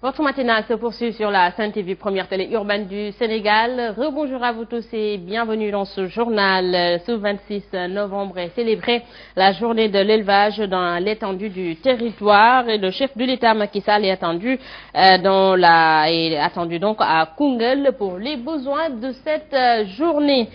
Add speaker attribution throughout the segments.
Speaker 1: Votre matinale se poursuit sur la Sen TV, première télé urbaine du Sénégal. Rebonjour à vous tous et bienvenue dans ce journal. Ce 26 novembre est célébrée la journée de l'élevage dans l'étendue du territoire et le chef de l'État Macky Sall est attendu donc à Koungheul pour les besoins de cette journée.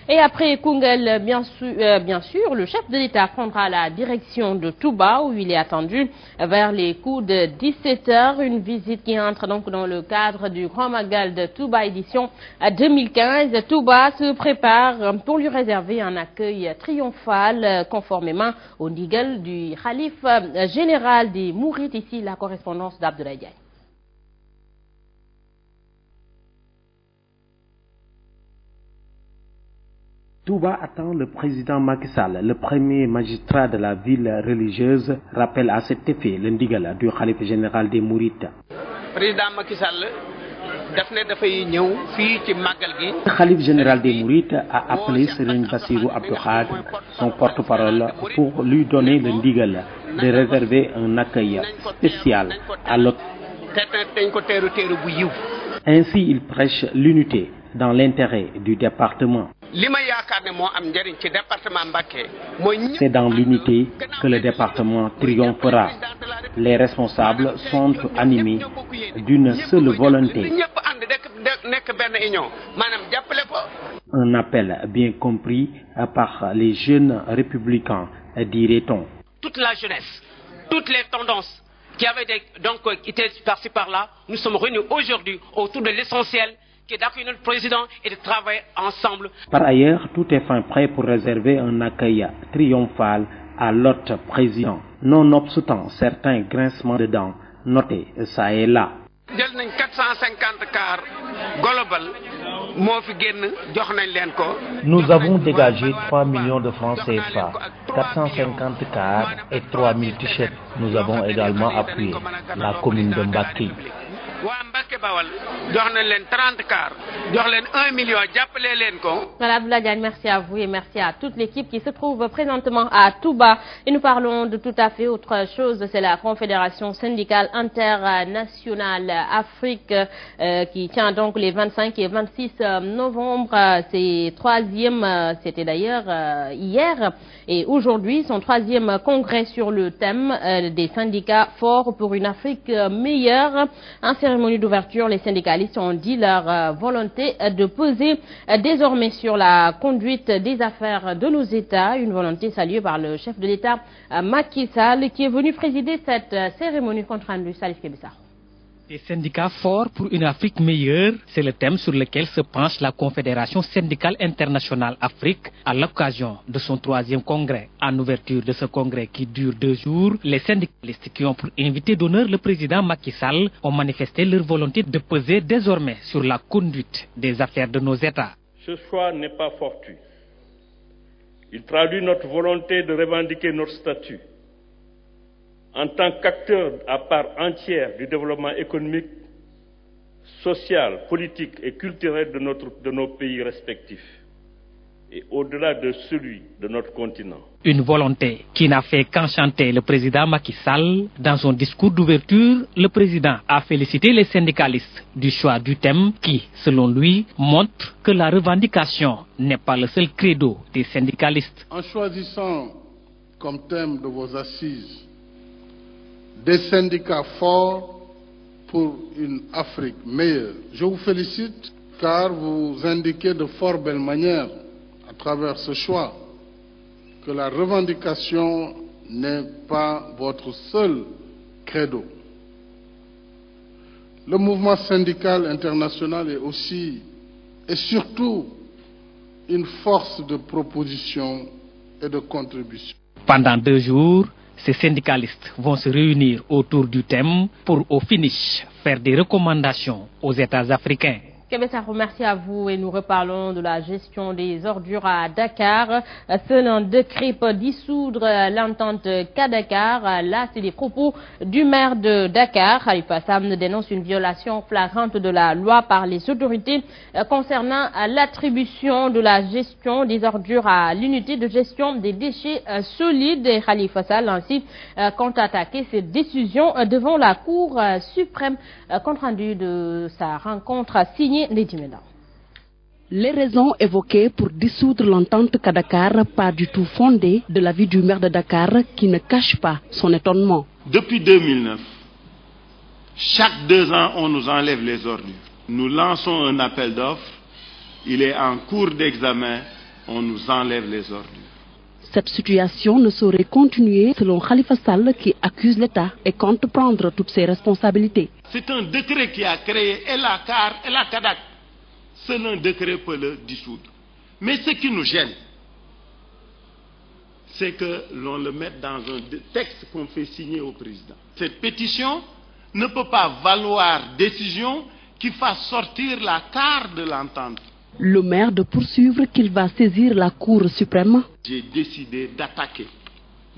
Speaker 1: Et après Koungheul, bien sûr, le chef de l'État prendra la direction de Touba où il est attendu vers les coups de 17h. Une visite qui entre donc dans le cadre du Grand Magal de Touba édition 2015. Touba se prépare pour lui réserver un accueil triomphal conformément au ndigal du khalife général des Mourides. Ici, la correspondance d'Abdoulaye Diagne.
Speaker 2: Touba attend le président Macky Sall, le premier magistrat de la ville religieuse, rappelle à cet effet le ndigal du khalife général des Mourides.
Speaker 3: Président Macky Sall
Speaker 2: Le khalife général des Mourides a appelé Serigne Bassirou Abdou Khadre, son porte-parole, pour lui donner le ndigal de réserver un accueil spécial à l'hôte. Ainsi, il prêche l'unité dans l'intérêt du département. C'est dans l'unité que le département triomphera. Les responsables sont animés d'une seule volonté. Un appel bien compris par les jeunes républicains, dirait-on.
Speaker 3: Toute la jeunesse, toutes les tendances qui avaient été par-ci par-là, nous sommes réunis aujourd'hui autour de l'essentiel, qui est d'accueillir notre président et de travailler ensemble.
Speaker 2: Par ailleurs, tout est fin prêt pour réserver un accueil triomphal à l'hôte président, nonobstant certains grincements de dents notés ça et là.
Speaker 3: 450 cars global.
Speaker 4: Nous avons dégagé 3 millions de francs CFA, 450 cars et 3000 t-shirts. Nous avons également appuyé la commune de Mbacké.
Speaker 1: Voilà, Abdoulaye Diagne, merci à vous et merci à toute l'équipe qui se trouve présentement à Touba. Et nous parlons de tout à fait autre chose, c'est la Confédération syndicale internationale Afrique qui tient donc les 25 et 26 novembre, c'était d'ailleurs hier et aujourd'hui son troisième congrès sur le thème des syndicats forts pour une Afrique meilleure. En cérémonie d'ouverture, les syndicalistes ont dit leur volonté de peser désormais sur la conduite des affaires de nos États, une volonté saluée par le chef de l'État Macky Sall qui est venu présider cette cérémonie compte rendu Salif Kébissar.
Speaker 5: Des syndicats forts pour une Afrique meilleure, c'est le thème sur lequel se penche la Confédération syndicale internationale Afrique à l'occasion de son troisième congrès. En ouverture de ce congrès qui dure 2 jours, les syndicalistes qui ont pour invité d'honneur le président Macky Sall ont manifesté leur volonté de peser désormais sur la conduite des affaires de nos États.
Speaker 6: Ce choix n'est pas fortuit. Il traduit notre volonté de revendiquer notre statut en tant qu'acteur à part entière du développement économique, social, politique et culturel de nos pays respectifs, et au-delà de celui de notre continent.
Speaker 5: Une volonté qui n'a fait qu'enchanter le président Macky Sall. Dans son discours d'ouverture, le président a félicité les syndicalistes du choix du thème qui, selon lui, montre que la revendication n'est pas le seul credo des syndicalistes.
Speaker 7: En choisissant comme thème de vos assises des syndicats forts pour une Afrique meilleure, je vous félicite car vous indiquez de fort belle manière à travers ce choix que la revendication n'est pas votre seul credo. Le mouvement syndical international est aussi et surtout une force de proposition et de contribution.
Speaker 5: Pendant 2 jours, ces syndicalistes vont se réunir autour du thème pour, au finish, faire des recommandations aux États africains.
Speaker 1: Kébessaro, merci à vous et nous reparlons de la gestion des ordures à Dakar. Selon un décret pour dissoudre l'entente Kadakar, là c'est les propos du maire de Dakar. Khalifa Sall dénonce une violation flagrante de la loi par les autorités concernant l'attribution de la gestion des ordures à l'unité de gestion des déchets solides. Et Khalifa Sall ainsi compte attaquer cette décision devant la Cour suprême. Compte rendu de sa rencontre signée Lady Meda.
Speaker 8: Les raisons évoquées pour dissoudre l'entente Kadakar, pas du tout fondées, de l'avis du maire de Dakar qui ne cache pas son étonnement.
Speaker 9: Depuis 2009, chaque 2 ans, on nous enlève les ordures. Nous lançons un appel d'offres, il est en cours d'examen, on nous enlève les ordures.
Speaker 8: Cette situation ne saurait continuer selon Khalifa Sall qui accuse l'État et compte prendre toutes ses responsabilités.
Speaker 9: C'est un décret qui a créé et la CAR et la CADAC. Seul un décret peut le dissoudre. Mais ce qui nous gêne, c'est que l'on le mette dans un texte qu'on fait signer au président. Cette pétition ne peut pas valoir décision qui fasse sortir la CAR de l'entente.
Speaker 8: Le maire de poursuivre qu'il va saisir la Cour suprême.
Speaker 9: J'ai décidé d'attaquer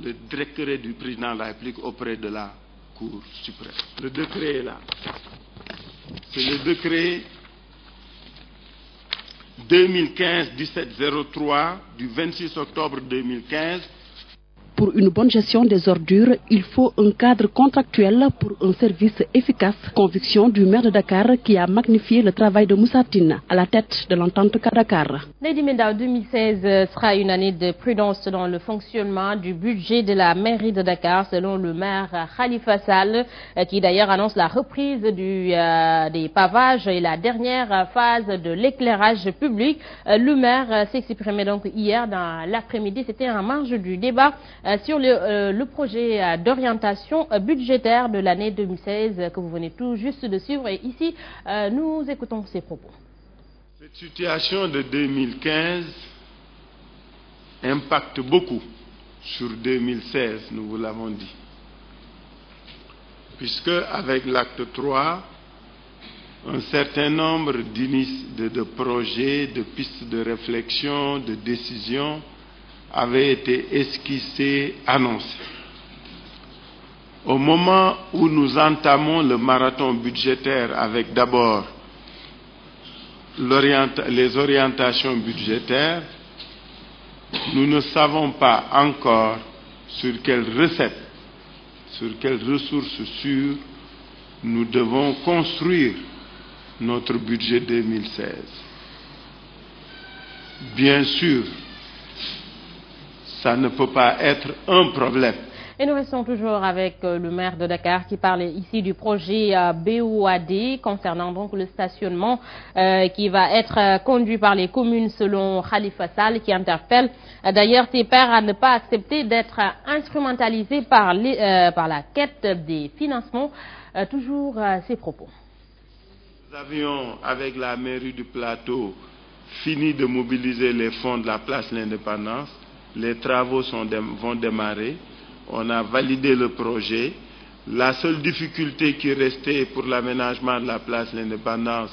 Speaker 9: le décret du président de la République auprès de la Cour suprême. Le décret est là. C'est le décret 2015-1703 du 26 octobre 2015.
Speaker 8: Pour une bonne gestion des ordures, il faut un cadre contractuel pour un service efficace. Conviction du maire de Dakar qui a magnifié le travail de Moussa Tine à la tête de l'entente Kadakar.
Speaker 1: Lady Meda, 2016 sera une année de prudence dans le fonctionnement du budget de la mairie de Dakar, selon le maire Khalifa Sall, qui d'ailleurs annonce la reprise des pavages et la dernière phase de l'éclairage public. Le maire s'est exprimé donc hier dans l'après-midi. C'était en marge du débat sur le projet d'orientation budgétaire de l'année 2016 que vous venez tout juste de suivre. Et ici, nous écoutons ses propos.
Speaker 9: Cette situation de 2015 impacte beaucoup sur 2016, nous vous l'avons dit. Puisque avec l'acte 3, un certain nombre de projets, de pistes de réflexion, de décisions avait été esquissé, annoncé. Au moment où nous entamons le marathon budgétaire avec d'abord les orientations budgétaires, nous ne savons pas encore sur quelles recettes, sur quelles ressources sûres nous devons construire notre budget 2016. Bien sûr, ça ne peut pas être un problème.
Speaker 1: Et nous restons toujours avec le maire de Dakar qui parle ici du projet BOAD concernant donc le stationnement qui va être conduit par les communes selon Khalifa Sall qui interpelle d'ailleurs ses pairs à ne pas accepter d'être instrumentalisés par la quête des financements. Toujours ses propos.
Speaker 9: Nous avions avec la mairie du Plateau fini de mobiliser les fonds de la place de l'Indépendance. Les travaux vont démarrer. On a validé le projet. La seule difficulté qui restait pour l'aménagement de la place de l'Indépendance,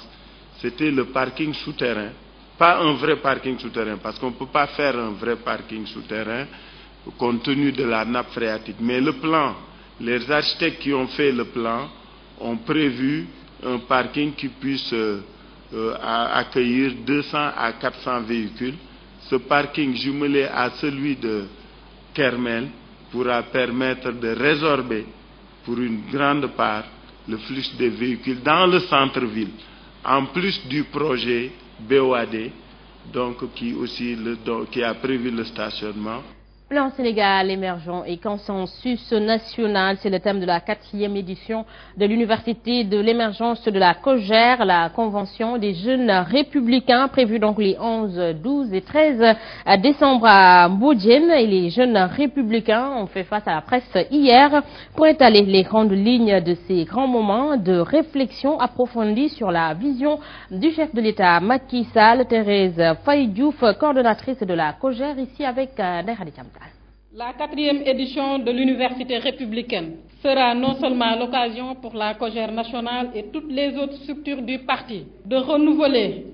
Speaker 9: c'était le parking souterrain. Pas un vrai parking souterrain, parce qu'on ne peut pas faire un vrai parking souterrain compte tenu de la nappe phréatique. Mais le plan, les architectes qui ont fait le plan ont prévu un parking qui puisse accueillir 200 à 400 véhicules. Ce parking jumelé à celui de Kermel pourra permettre de résorber pour une grande part le flux des véhicules dans le centre-ville, en plus du projet BOAD, donc qui a prévu le stationnement.
Speaker 1: Plan Sénégal émergent et consensus national, c'est le thème de la 4e édition de l'Université de l'émergence de la COJER, la Convention des jeunes républicains, prévue donc les 11, 12 et 13 décembre à Mbodjen. Et les jeunes républicains ont fait face à la presse hier pour étaler les grandes lignes de ces grands moments de réflexion approfondie sur la vision du chef de l'État Macky Sall. Thérèse Faye Diouf, coordonnatrice de la COJER, ici avec Ndeye Khady Thiam Tall.
Speaker 10: La 4e édition de l'Université républicaine sera non seulement l'occasion pour la COJER nationale et toutes les autres structures du parti de renouveler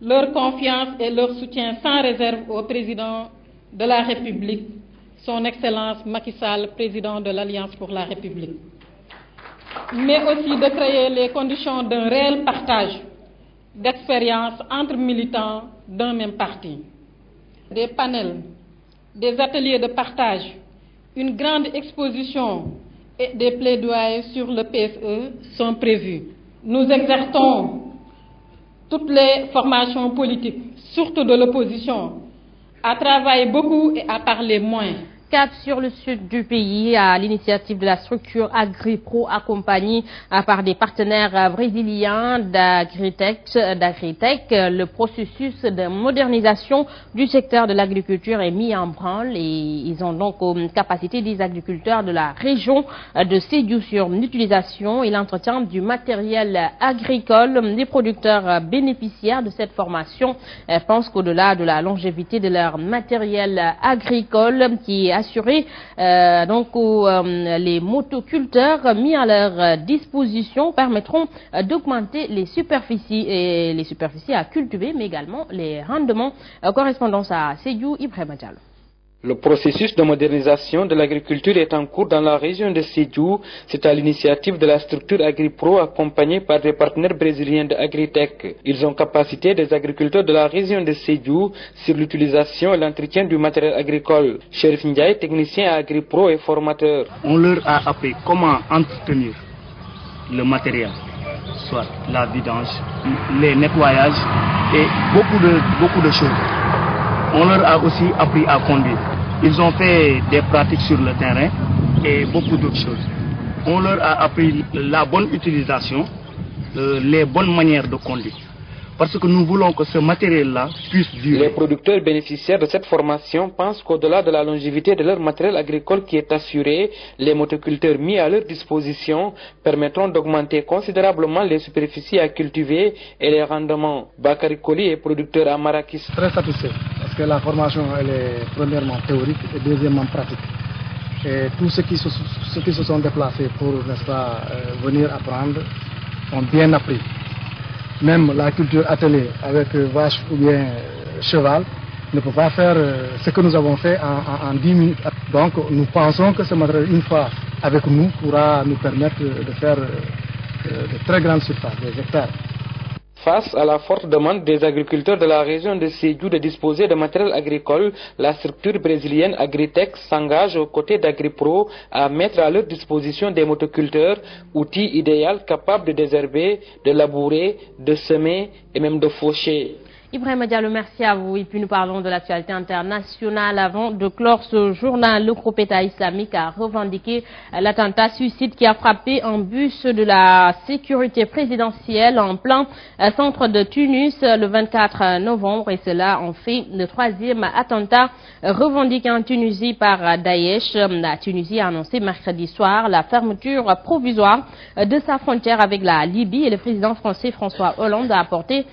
Speaker 10: leur confiance et leur soutien sans réserve au président de la République, son Excellence Macky Sall, président de l'Alliance pour la République, mais aussi de créer les conditions d'un réel partage d'expériences entre militants d'un même parti. Des panels, des ateliers de partage, une grande exposition et des plaidoyers sur le PSE sont prévus. Nous exerçons toutes les formations politiques, surtout de l'opposition, à travailler beaucoup et à parler moins.
Speaker 1: Cap sur le sud du pays à l'initiative de la structure AgriPro accompagnée par des partenaires brésiliens d'Agritech. Le processus de modernisation du secteur de l'agriculture est mis en branle et ils ont donc comme capacité des agriculteurs de la région de Sédhiou sur l'utilisation et l'entretien du matériel agricole. Les producteurs bénéficiaires de cette formation pensent qu'au-delà de la longévité de leur matériel agricole qui est assuré les motoculteurs mis à leur disposition permettront d'augmenter les superficies à cultiver, mais également les rendements. Correspondance à Sédhiou, Ibrahima Diallo.
Speaker 11: Le processus de modernisation de l'agriculture est en cours dans la région de Sédhiou. C'est à l'initiative de la structure AgriPro accompagnée par des partenaires brésiliens de Agritech. Ils ont capacité des agriculteurs de la région de Sédhiou sur l'utilisation et l'entretien du matériel agricole. Chérif Ndiaye, technicien à AgriPro et formateur.
Speaker 12: On leur a appris comment entretenir le matériel, soit la vidange, les nettoyages et beaucoup de choses. On leur a aussi appris à conduire. Ils ont fait des pratiques sur le terrain et beaucoup d'autres choses. On leur a appris la bonne utilisation, les bonnes manières de conduire. Parce que nous voulons que ce matériel-là puisse durer.
Speaker 11: Les producteurs bénéficiaires de cette formation pensent qu'au-delà de la longévité de leur matériel agricole qui est assuré, les motoculteurs mis à leur disposition permettront d'augmenter considérablement les superficies à cultiver et les rendements. Bakary Koli est producteur à Marrakech.
Speaker 13: Très satisfait parce que la formation elle est premièrement théorique et deuxièmement pratique. Et tous ceux qui se sont déplacés pour, n'est-ce pas, venir apprendre ont bien appris. Même la culture attelée avec vache ou bien cheval ne peut pas faire ce que nous avons fait en 10 minutes. Donc nous pensons que ce matériel, une fois avec nous, pourra nous permettre de faire de très grandes surfaces, des hectares.
Speaker 11: Face à la forte demande des agriculteurs de la région de Sédhiou de disposer de matériel agricole, la structure brésilienne Agritech s'engage aux côtés d'AgriPro à mettre à leur disposition des motoculteurs, outils idéal capables de désherber, de labourer, de semer et même de faucher.
Speaker 1: Ibrahima Diallo, merci à vous. Et puis nous parlons de l'actualité internationale. Avant de clore ce journal, le groupe État islamique a revendiqué l'attentat suicide qui a frappé un bus de la sécurité présidentielle en plein centre de Tunis le 24 novembre. Et cela en fait le 3e attentat revendiqué en Tunisie par Daesh. La Tunisie a annoncé mercredi soir la fermeture provisoire de sa frontière avec la Libye et le président français François Hollande a apporté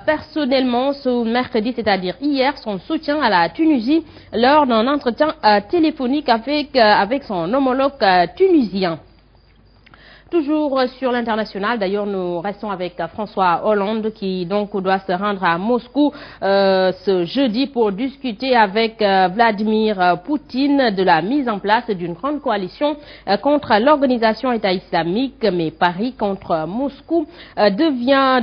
Speaker 1: personnellement ce mercredi, c'est-à-dire hier, son soutien à la Tunisie lors d'un entretien téléphonique avec son homologue tunisien. Toujours sur l'international, d'ailleurs nous restons avec François Hollande qui donc doit se rendre à Moscou ce jeudi pour discuter avec Vladimir Poutine de la mise en place d'une grande coalition contre l'organisation État islamique. Mais Paris contre Moscou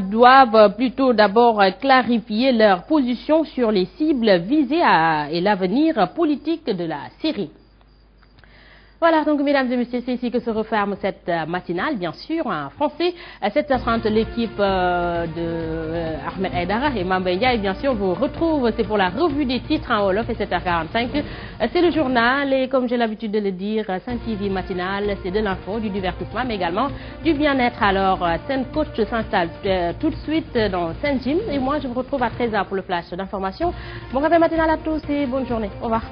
Speaker 1: doivent plutôt d'abord clarifier leur position sur les cibles visées et l'avenir politique de la Syrie. Voilà, donc mesdames et messieurs, c'est ici que se referme cette matinale, bien sûr, en français. À 7h30, l'équipe de Ahmed Aïdara et Mamba Ndiaye, bien sûr, vous retrouve. C'est pour la revue des titres en Wolof et 7h45. C'est le journal et comme j'ai l'habitude de le dire, Sen TV matinale, c'est de l'info, du divertissement, mais également du bien-être. Alors, Sen Coach s'installe tout de suite dans Sen Gym et moi, je vous retrouve à 13h pour le flash d'information. Bon réveil matinal à tous et bonne journée. Au revoir.